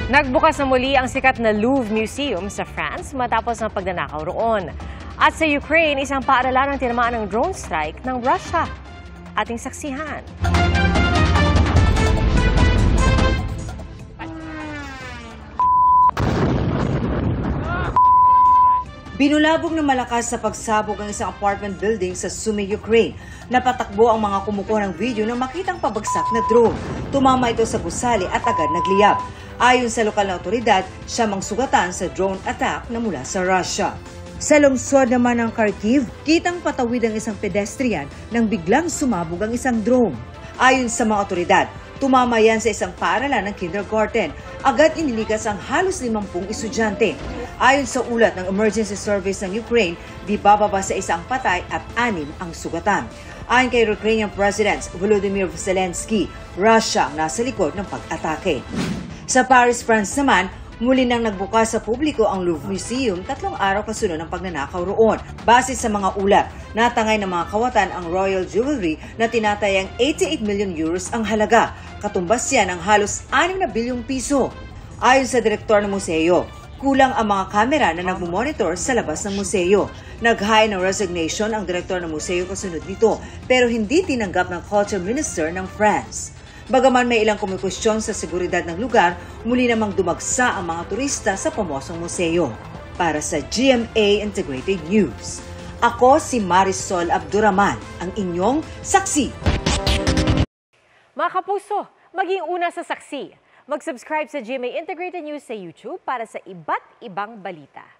Nagbukas na muli ang sikat na Louvre Museum sa France matapos ng pagnanakaw roon. At sa Ukraine, isang paaralan ang tinamaan ng drone strike ng Russia. Ating saksihan. Binulabog ng malakas sa pagsabog ang isang apartment building sa Sumy, Ukraine. Napatakbo ang mga kumukuha ng video nang makitang pabagsak na drone. Tumama ito sa gusali at agad nagliyab. Ayon sa lokal na otoridad, siya mang sugatan sa drone attack na mula sa Russia. Sa lungsod naman ng Kharkiv, kitang patawid ang isang pedestrian nang biglang sumabog ang isang drone. Ayon sa mga otoridad, tumama yan sa isang paaralan ng kindergarten. Agad inilikas ang halos 50 estudyante. Ayon sa ulat ng Emergency Service ng Ukraine, di bababa sa isang patay at 6 ang sugatan. Ayon kay Ukrainian President Volodymyr Zelensky, Russia ang nasa likod ng pag-atake. Sa Paris, France naman, muli nang nagbukas sa publiko ang Louvre Museum 3 araw kasunod ng pagnanakaw roon. Base sa mga ulat, natangay ng mga kawatan ang royal jewelry na tinatayang 88 million euros ang halaga. Katumbas yan ng halos 6 na bilyong piso. Ayon sa direktor ng museo, kulang ang mga kamera na nagmumonitor sa labas ng museo. Nag-high ng resignation ang direktor ng museo kasunod nito, pero hindi tinanggap ng Culture Minister ng France. Bagaman may ilang kumikwestiyon sa seguridad ng lugar, muli namang dumagsa ang mga turista sa pamosong museo. Para sa GMA Integrated News, ako si Marisol Abduraman, ang inyong saksi. Mga kapuso, maging una sa saksi. Mag-subscribe sa GMA Integrated News sa YouTube para sa iba't ibang balita.